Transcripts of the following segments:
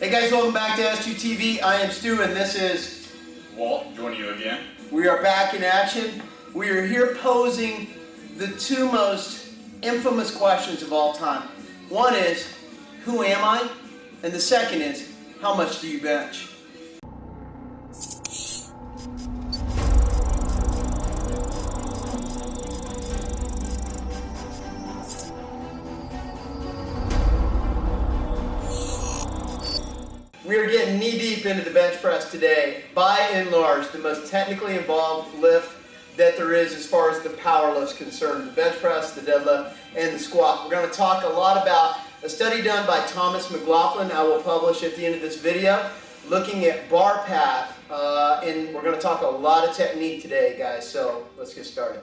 Hey guys, welcome back to S2TV. I am Stu and this is Walt, joining you again. We are back in action. We are here posing the two most infamous questions of all time. One is, who am I? And the second is, how much do you bench? We are getting knee-deep into the bench press today. By and large, the most technically involved lift that there is as far as the power lift's concerned. The bench press, the deadlift, and the squat. We're going to talk a lot about a study done by Thomas McLaughlin I will publish at the end of this video, looking at bar path, and we're going to talk a lot of technique today, guys, so let's get started.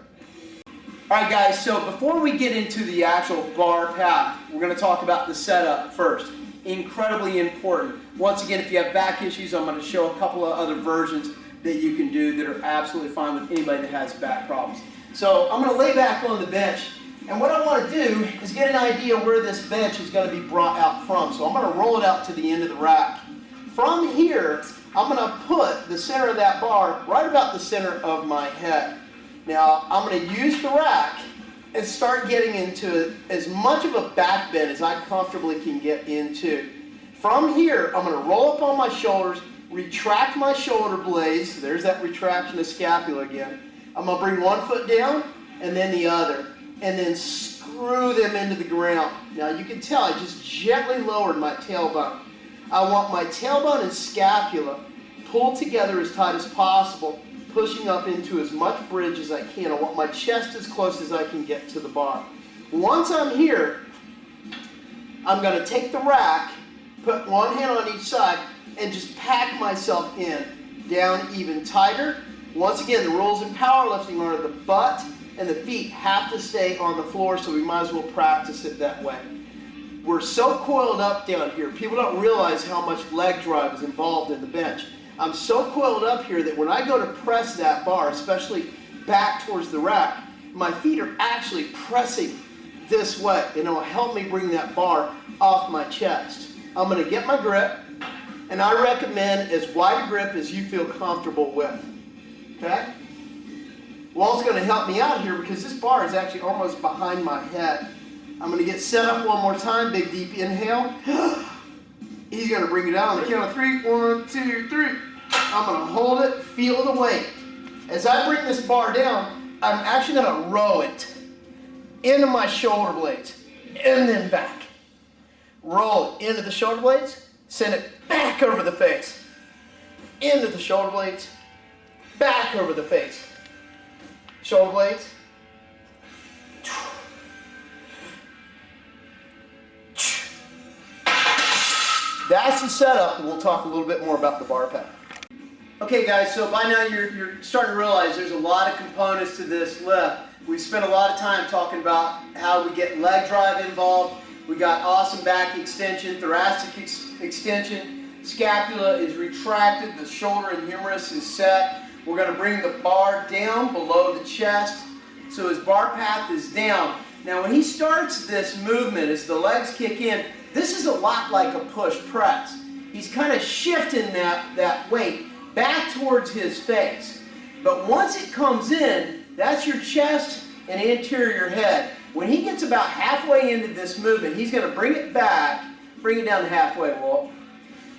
Alright guys, so before we get into the actual bar path, we're going to talk about the setup first. Incredibly important. Once again, if you have back issues, I'm going to show a couple of other versions that you can do that are absolutely fine with anybody that has back problems. So I'm going to lay back on the bench, and what I want to do is get an idea where this bench is going to be brought out from. So I'm going to roll it out to the end of the rack. From here, I'm going to put the center of that bar right about the center of my head. Now, I'm going to use the rack and start getting into as much of a back bend as I comfortably can get into. From here, I'm going to roll up on my shoulders, retract my shoulder blades. There's that retraction of scapula again. I'm going to bring one foot down and then the other, and then screw them into the ground. Now you can tell I just gently lowered my tailbone. I want my tailbone and scapula pulled together as tight as possible, pushing up into as much bridge as I can. I want my chest as close as I can get to the bar. Once I'm here, I'm going to take the rack, put one hand on each side, and just pack myself in, down even tighter. Once again, the rules in powerlifting are the butt and the feet have to stay on the floor, so we might as well practice it that way. We're so coiled up down here, people don't realize how much leg drive is involved in the bench. I'm so coiled up here that when I go to press that bar, especially back towards the rack, my feet are actually pressing this way, and it'll help me bring that bar off my chest. I'm going to get my grip, and I recommend as wide a grip as you feel comfortable with. Okay? Walt's going to help me out here because this bar is actually almost behind my head. I'm going to get set up one more time. Big deep inhale. He's going to bring it out on the count of 3. 1, 2, 3. I'm going to hold it, feel the weight. As I bring this bar down, I'm actually going to row it into my shoulder blades and then back. Roll it into the shoulder blades, send it back over the face. Into the shoulder blades, back over the face. Shoulder blades. That's the setup, and we'll talk a little bit more about the bar path. Okay guys, so by now you're starting to realize there's a lot of components to this lift. We've spent a lot of time talking about how we get leg drive involved. We got awesome back extension, thoracic extension, scapula is retracted, the shoulder and humerus is set. We're going to bring the bar down below the chest, so his bar path is down. Now when he starts this movement, as the legs kick in, this is a lot like a push press. He's kind of shifting that weight back towards his face. But once it comes in, that's your chest and anterior head. When he gets about halfway into this movement, he's going to bring it back, bring it down to halfway, Walt.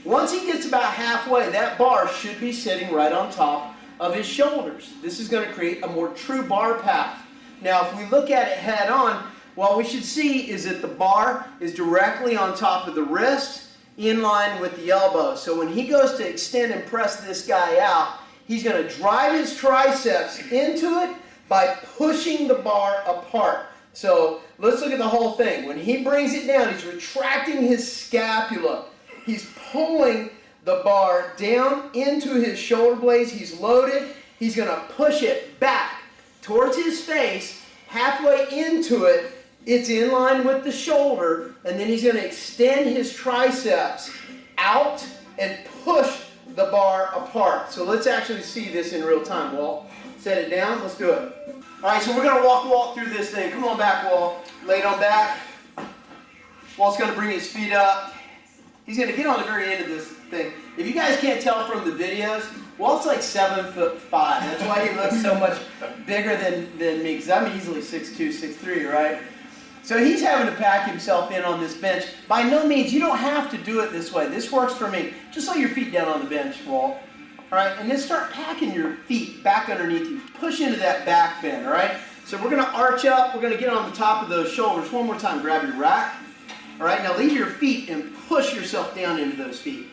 Once he gets about halfway, that bar should be sitting right on top of his shoulders. This is going to create a more true bar path. Now, if we look at it head on, what we should see is that the bar is directly on top of the wrist, in line with the elbow. So when he goes to extend and press this guy out, he's going to drive his triceps into it by pushing the bar apart. So let's look at the whole thing. When he brings it down, he's retracting his scapula. He's pulling the bar down into his shoulder blades. He's loaded. He's going to push it back towards his face, halfway into it. It's in line with the shoulder, and then he's going to extend his triceps out and push the bar apart. So let's actually see this in real time, Walt. Set it down. Let's do it. All right, so we're going to walk through this thing. Come on back, Walt. Lay it on back. Walt's going to bring his feet up. He's going to get on the very end of this thing. If you guys can't tell from the videos, Walt's like 7'5". That's why he looks so much bigger than me, because I'm easily 6'2", 6'3", right? So he's having to pack himself in on this bench. By no means, you don't have to do it this way. This works for me. Just lay your feet down on the bench, Walt. All right, and then start packing your feet back underneath you. Push into that back bend, all right? So we're going to arch up. We're going to get on the top of those shoulders. One more time, grab your rack. All right, now leave your feet and push yourself down into those feet.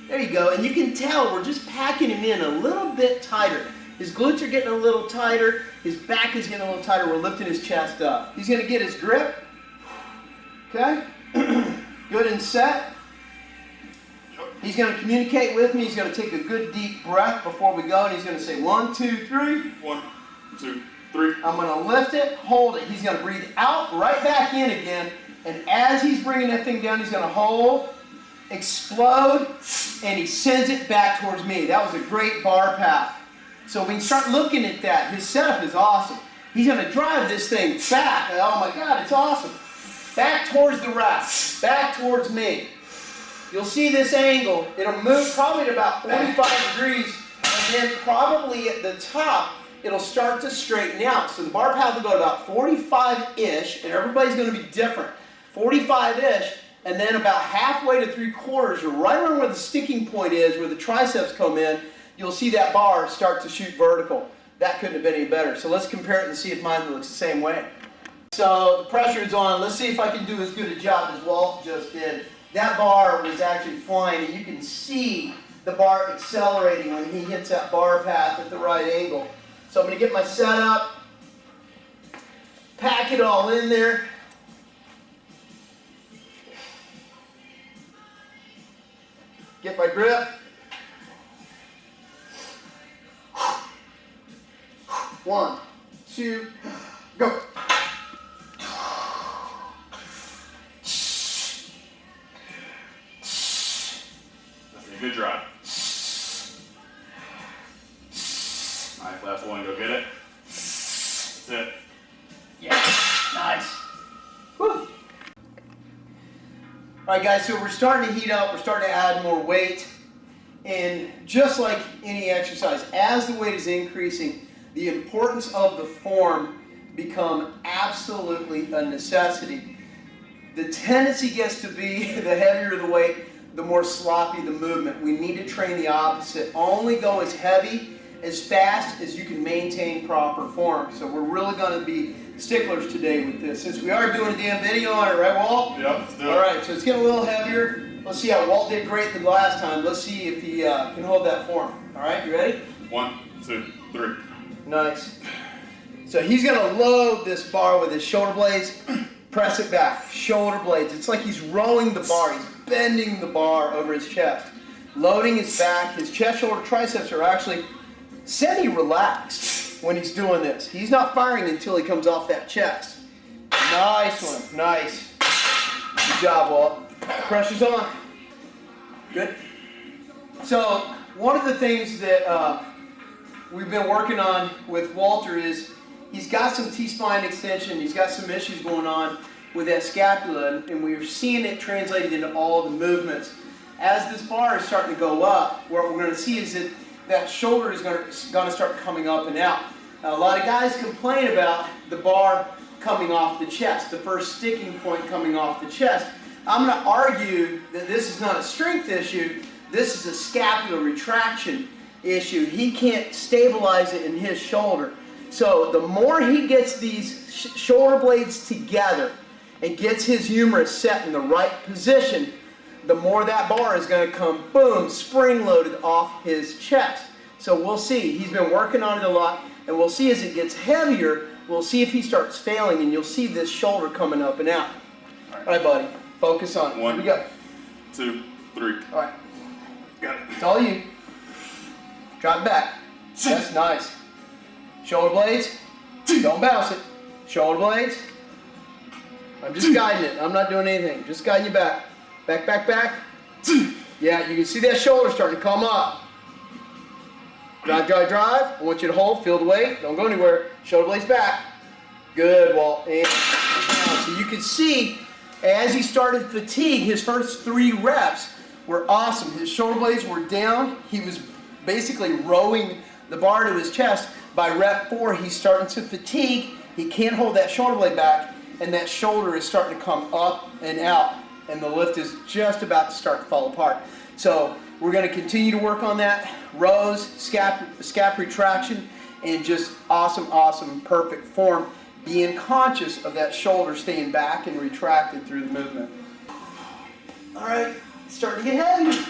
There you go, and you can tell we're just packing him in a little bit tighter. His glutes are getting a little tighter. His back is getting a little tighter. We're lifting his chest up. He's going to get his grip. Okay? Good and set. He's going to communicate with me. He's going to take a good deep breath before we go, and he's going to say 1, 2, 3. 1, 2, 3. I'm going to lift it, hold it. He's going to breathe out, right back in again, and as he's bringing that thing down, he's going to hold, explode, and he sends it back towards me. That was a great bar path. So we can start looking at that. His setup is awesome. He's going to drive this thing back. Oh my God, it's awesome. Back towards the rack, back towards me. You'll see this angle. It'll move probably at about 45 degrees, and then probably at the top, it'll start to straighten out. So the bar path will go to about 45-ish, and everybody's going to be different. 45-ish, and then about halfway to 3/4, or right around where the sticking point is, where the triceps come in, you'll see that bar start to shoot vertical. That couldn't have been any better. So let's compare it and see if mine looks the same way. So the pressure is on. Let's see if I can do as good a job as Walt just did. That bar was actually flying, and you can see the bar accelerating when he hits that bar path at the right angle. So I'm going to get my setup, pack it all in there. Get my grip. 1, 2, go. Good drive. Alright, last one, go get it. That's it. Yeah, nice. Woo. Alright guys, so we're starting to heat up, we're starting to add more weight, and just like any exercise, as the weight is increasing, the importance of the form become absolutely a necessity. The tendency gets to be the heavier the weight, the more sloppy the movement. We need to train the opposite. Only go as heavy, as fast as you can maintain proper form. So we're really going to be sticklers today with this, since we are doing a damn video on it, right, Walt? Yep, let's do it. All right, so it's getting a little heavier. Let's see how Walt did great the last time. Let's see if he can hold that form. All right, you ready? 1, 2, 3. Nice. So he's going to load this bar with his shoulder blades, press it back, shoulder blades. It's like he's rowing the bar. He's bending the bar over his chest, loading his back. His chest, shoulder, triceps are actually semi-relaxed when he's doing this. He's not firing until he comes off that chest. Nice one, nice. Good job, Walt. Pressure's on. Good. So one of the things that we've been working on with Walter is he's got some T-spine extension. He's got some issues going on with that scapula, and we're seeing it translated into all the movements. As this bar is starting to go up, what we're going to see is that that shoulder is going to start coming up and out. Now, a lot of guys complain about the bar coming off the chest, the first sticking point coming off the chest. I'm going to argue that this is not a strength issue, this is a scapular retraction issue. He can't stabilize it in his shoulder. So the more he gets these shoulder blades together and gets his humerus set in the right position, the more that bar is going to come, boom, spring-loaded off his chest. So we'll see. He's been working on it a lot, and we'll see as it gets heavier, we'll see if he starts failing, and you'll see this shoulder coming up and out. All right, buddy. Focus on it. 1, Here we go. 2, 3. All right. Got it. It's all you. Drop back. That's nice. Shoulder blades. Don't bounce it. Shoulder blades. I'm just guiding it. I'm not doing anything. Just guiding you back. Back, back, back. Yeah, you can see that shoulder starting to come up. Drive, drive, drive. I want you to hold. Feel the weight. Don't go anywhere. Shoulder blades back. Good, Walt. And down. So you can see as he started fatigue, his first 3 reps were awesome. His shoulder blades were down. He was basically rowing the bar to his chest. By rep 4, he's starting to fatigue. He can't hold that shoulder blade back, and that shoulder is starting to come up and out, and the lift is just about to start to fall apart. So we're going to continue to work on that. Rows, scap retraction, and just awesome, perfect form. Being conscious of that shoulder staying back and retracted through the movement. All right, it's starting to get heavy.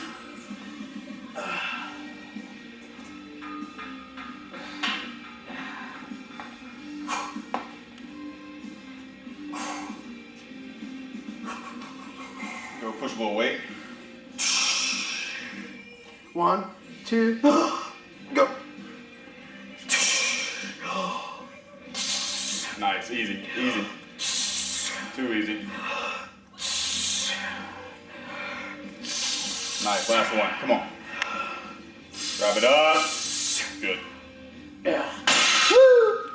Go push a little weight. 1, 2, go. Nice, easy. Too easy. Nice, last one, come on. Wrap it up. Good. Yeah. Woo!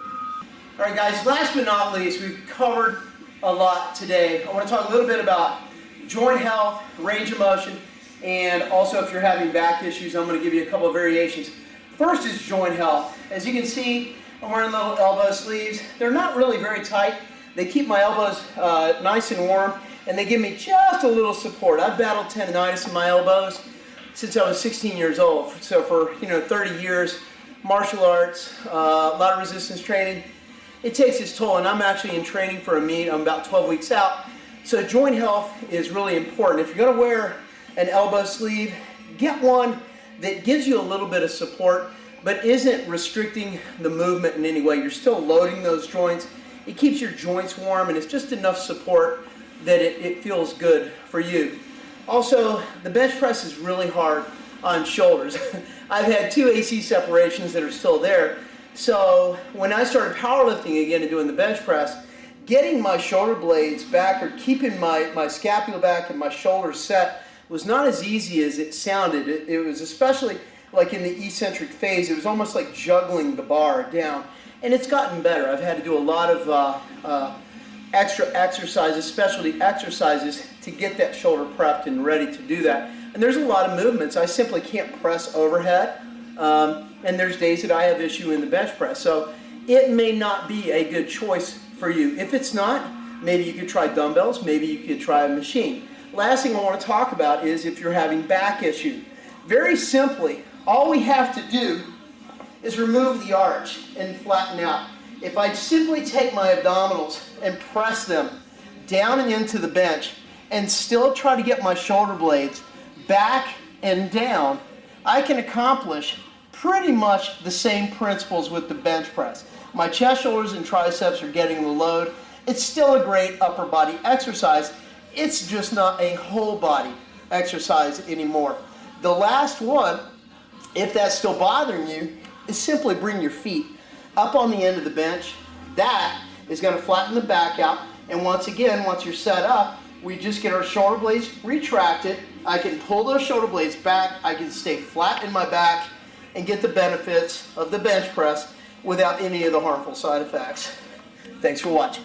All right, guys, last but not least, we've covered a lot today. I want to talk a little bit about joint health, range of motion, and also if you're having back issues, I'm going to give you a couple of variations. First is joint health. As you can see, I'm wearing little elbow sleeves. They're not really very tight. They keep my elbows nice and warm, and they give me just a little support. I've battled tendonitis in my elbows since I was 16 years old. So for 30 years, martial arts, a lot of resistance training. It takes its toll, and I'm actually in training for a meet. I'm about 12 weeks out. So joint health is really important. If you're going to wear an elbow sleeve, get one that gives you a little bit of support, but isn't restricting the movement in any way. You're still loading those joints. It keeps your joints warm, and it's just enough support that it feels good for you. Also, the bench press is really hard on shoulders. I've had 2 AC separations that are still there. So when I started powerlifting again and doing the bench press, getting my shoulder blades back or keeping my scapula back and my shoulders set was not as easy as it sounded. It was especially like in the eccentric phase, it was almost like juggling the bar down. And it's gotten better. I've had to do a lot of extra exercises, specialty exercises to get that shoulder prepped and ready to do that. And there's a lot of movements. I simply can't press overhead. And there's days that I have issue in the bench press. So it may not be a good choice for you. If it's not, maybe you could try dumbbells, maybe you could try a machine. Last thing I want to talk about is if you're having back issue. Very simply, all we have to do is remove the arch and flatten out. If I simply take my abdominals and press them down and into the bench and still try to get my shoulder blades back and down, I can accomplish pretty much the same principles with the bench press. My chest, shoulders, and triceps are getting the load. It's still a great upper body exercise. It's just not a whole body exercise anymore. The last one, if that's still bothering you, is simply bring your feet up on the end of the bench. That is going to flatten the back out. And once again, once you're set up, we just get our shoulder blades retracted. I can pull those shoulder blades back. I can stay flat in my back and get the benefits of the bench press without any of the harmful side effects. Thanks for watching.